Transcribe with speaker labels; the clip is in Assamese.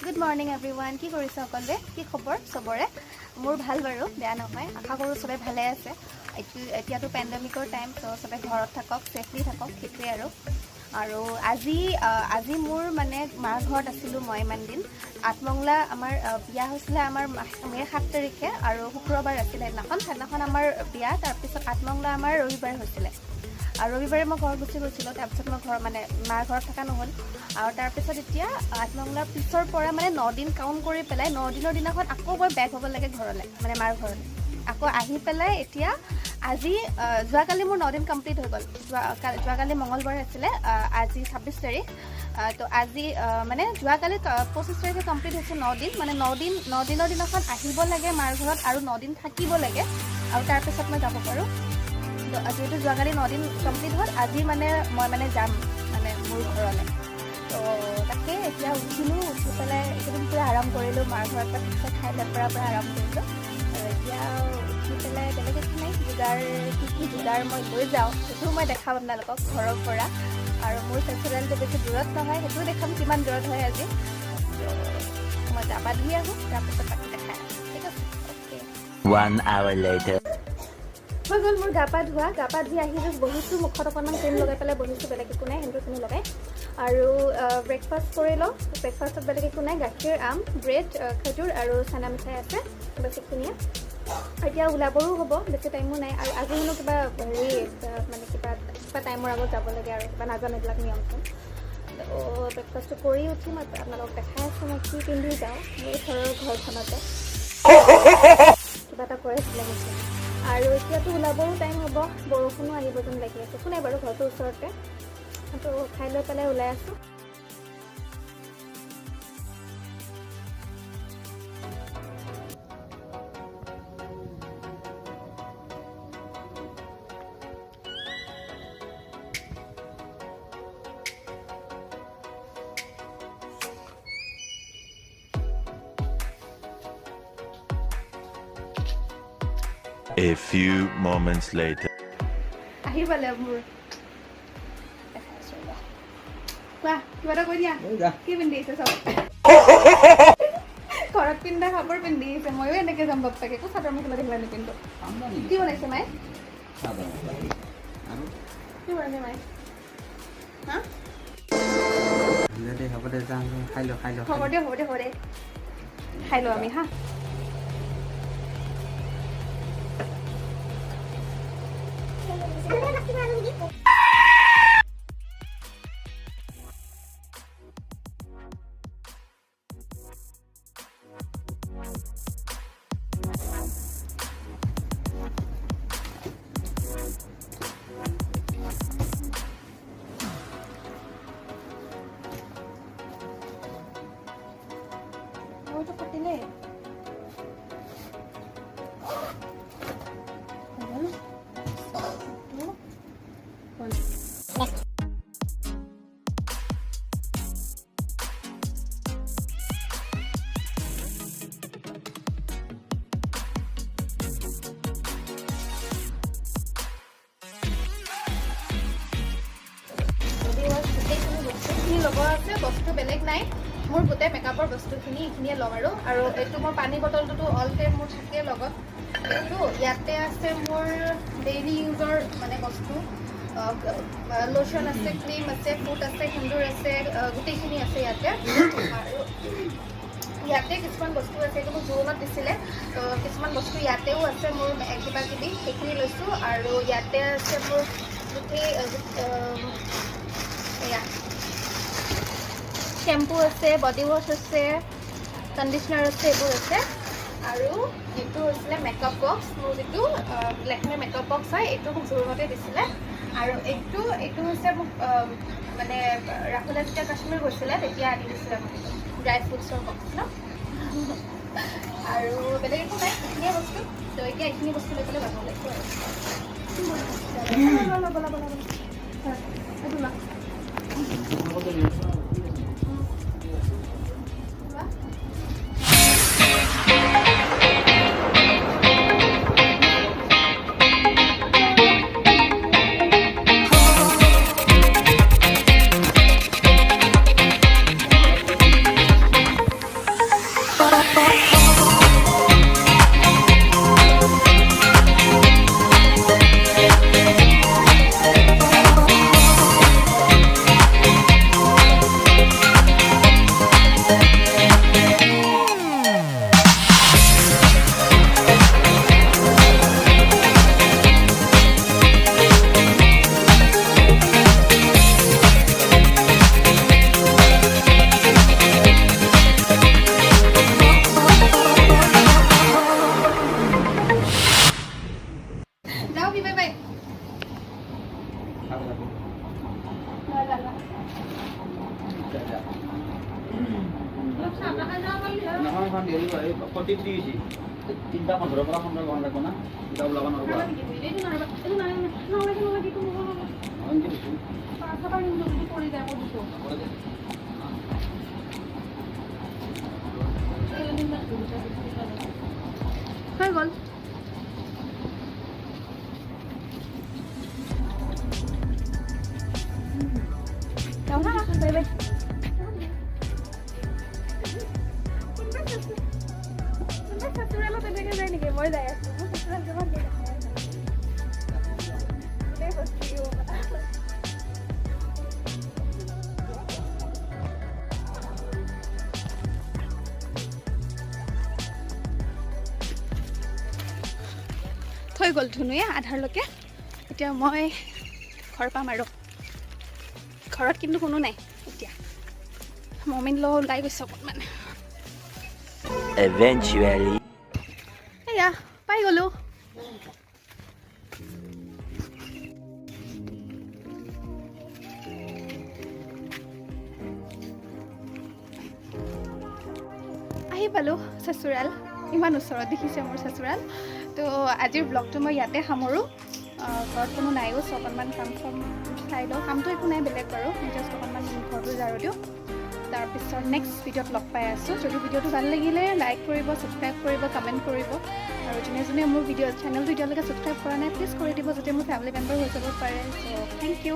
Speaker 1: Good morning everyone. কি কৰিছে সকলোৱে? কি খবৰ চবৰে? মোৰ ভাল বাৰু, বেয়া নহয়। আশা কৰোঁ চবে ভালে আছে। এতিয়াতো পেণ্ডেমিকৰ টাইম, ত' চবে ঘৰত থাকক, ছেফলি থাকক, সেইটোৱে আৰু আজি মোৰ মানে মাৰ ঘৰত আছিলোঁ মই ইমান দিন। আঠমঙলা আমাৰ বিয়া হৈছিলে আমাৰ মে' 7 তাৰিখে আৰু শুক্ৰবাৰ আছিলে সেইদিনাখন আমাৰ বিয়া। তাৰপিছত আঠমঙলা আমাৰ ৰবিবাৰে হৈছিলে আৰু ৰবিবাৰে মই ঘৰত গুচি গৈছিলোঁ। তাৰপিছত মই মানে মাৰ ঘৰত থকা নহ'ল আৰু তাৰপিছত এতিয়া আঠমঙলাৰ পিছৰ পৰা মানে 9 দিন কাউণ্ট কৰি পেলাই 9 দিনৰ দিনাখন আকৌ গৈ বেক হ'ব লাগে ঘৰলৈ, মানে মাৰ ঘৰলৈ। আকৌ আহি পেলাই এতিয়া আজি যোৱাকালি মোৰ 9 দিন কমপ্লিট হৈ গ'ল। যোৱাকালি মঙলবাৰ আছিলে, আজি 26 তাৰিখ। তো আজি মানে যোৱাকালি 25 তাৰিখে কমপ্লিট হৈছে 9 দিন। মানে 9 দিনৰ দিনাখন আহিব লাগে মাৰ ঘৰত আৰু 9 দিন থাকিব লাগে আৰু তাৰপিছত মই যাব পাৰোঁ। তো যিহেতু যোৱাকালি 9 দিন কমপ্লিট হ'ল, আজি মানে মই যাম মানে মোৰ ঘৰলৈ। তো তাকে এতিয়া উঠি পেলাই এইকেইদিন পূৰা আৰাম কৰিলোঁ। মাৰ ঘৰৰ পৰা পিছত খাই লেপৰাৰ পৰা আৰাম কৰিলোঁ আৰু এতিয়া উঠি পেলাই বেলেগ একো নাই। কি যোগাৰ মই লৈ যাওঁ সেইটোও মই দেখাম আপোনালোকক ঘৰৰ পৰা। আৰু মোৰ ফেষ্টিভেলটো বেছি দূৰত নহয়, সেইটোও দেখাম কিমান দূৰত হয় আজি। মই গা পা ধুই আহোঁ, তাৰপিছত বাকী দেখাই আছোঁ, ঠিক আছে? অ'কে।
Speaker 2: 1 hour later.
Speaker 1: হৈ গ'ল মোৰ গা পা ধুই আহি জাষ্ট বহিছোঁ। মুখত অকণমান ক্ৰীম লগাই পেলাই বহিছোঁ, বেলেগ একো নাই, সেন্দুৰখিনি লগাই। আৰু ব্ৰেকফাষ্ট কৰি লওঁ। ব্ৰেকফাষ্টত বেলেগ একো নাই, গাখীৰ, আম, ব্ৰেড, খেজুৰ আৰু চানা মিঠাই আছে, বেছিখিনিয়ে। এতিয়া ওলাবৰো হ'ব, বেছি টাইমো নাই। আৰু আজি হেনো কিবা মানে কিবা টাইমৰ আগত যাব লাগে আৰু কিবা নাজানো এইবিলাক নিয়মটো। ব্ৰেকফাষ্টটো কৰি উঠি মই আপোনালোকক দেখাই আছোঁ মই কি পিন্ধি যাওঁ মোৰ ঘৰৰ ঘৰখনতে। কিবা এটা কৈ আছিলে নেকি? আৰু এতিয়াতো ওলাবৰো টাইম হ'ব, বৰষুণো আহিব যেন লাগি আছে। একো নাই বাৰু, ঘৰটোৰ ওচৰতে। তো খাই লৈ পেলাই ওলাই আছোঁ।
Speaker 2: A few moments later.
Speaker 1: আহি পালে মোৰ। কোৱা, কিবা এটা কৈ দিয়া। কি পিন্ধি আহিছে চব? ঘৰত পিন্ধা কাপোৰ পিন্ধি আহিছে। ময়ো এনেকৈ যাম বাপ্পাকে, একো চাদৰ মেখেলা দেখিলা নিপিন্ধো। কি বনাইছে মায়ে? কি বনাইছে মায়ে? হা?
Speaker 3: হ'ব দে যাম, খাই ল
Speaker 1: হ'ব দে খাই লওঁ আমি, হা? মোৰতো কাটিলে। লগৰ আছে, বস্তু বেলেগ নাই। মোৰ গোটেই মেকআপৰ বস্তুখিনি এইখিনিয়ে ল'ম আৰু এইটো মোৰ পানী বটলটোতো অল টাইম মোৰ থাকে লগত। এইটো ইয়াতে আছে মোৰ ডেইলি ইউজৰ মানে বস্তু, লোচন আছে, ক্ৰীম আছে, ফুট আছে, সেন্দুৰ আছে, গোটেইখিনি আছে ইয়াতে। আৰু ইয়াতে কিছুমান বস্তু আছে, এইটো মোক জোৰণত দিছিলে, তো কিছুমান বস্তু ইয়াতেও আছে মোৰ কিবা কিবি, সেইখিনি লৈছোঁ। আৰু ইয়াতে আছে মোৰ গোটেই এয়া শ্বেম্পু আছে, বডি ৱাছ আছে, কণ্ডিশ্যনাৰ আছে, এইবোৰ আছে। আৰু এইটো হৈছিলে মেকআপ বক্স, মোৰ যিটো লেকমিৰ মেকআপ বক্স হয়, এইটো মোক জোৰণতে দিছিলে। আৰু এইটো হৈছে মোক মানে ৰাহুলে যেতিয়া কাশ্মীৰ গৈছিলে তেতিয়া আনি দিছিলে মোক, ড্ৰাই ফ্ৰুটছৰ বক্স ন। আৰু বেলেগ একো নাই, এইখিনিয়ে বস্তু। তো এতিয়া এইখিনি বস্তু লৈ পেলাই যাব লাগিব আৰু যাও বি বাই বাই
Speaker 3: নহয় এখন দেৰি হয় প্ৰতীক দি গৈছে 3:15 পৰা 15 ঘণ্টা লাগব না কিতাপ ওলাব নোৱাৰিব
Speaker 1: হৈ গ'ল যাওঁ না বাই বাই তেনেকে যায় নেকি মই যাই আছো থৈ গ'ল ধুনুৱে আধাৰলৈকে এতিয়া মই ঘৰ পাম আৰু ঘৰত কিন্তু কোনো নাই এতিয়া মমিন লৈ ওলাই গৈছে অকণমান
Speaker 2: Eventually.
Speaker 1: এয়া পাই গ'লো আহি পালোঁ চচুৰাল ইমান ওচৰত দেখিছে মোৰ চচুৰাল তো আজিৰ ব্লগটো মই ইয়াতে সামৰোঁ ঘৰত কোনো নাইও চ অকণমান কাম চাম চাই লওঁ কামটো একো নাই বেলেগ বাৰু মই জাষ্ট অকণমান ঘৰটো ঝাৰু দিওঁ তাৰপিছত নেক্সট ভিডিঅ'ত লগ পাই আছোঁ যদি ভিডিঅ'টো ভাল লাগিলে লাইক কৰিব ছাবস্ক্ৰাইব কৰিব কমেণ্ট কৰিব আৰু যোনে যোনে মোৰ চেনেলটো এতিয়ালৈকে ছাবস্ক্ৰাইব কৰা নাই প্লিজ কৰি দিব যাতে মোৰ ফেমিলি মেম্বাৰ হৈ যাব পাৰে চ' থেংক ইউ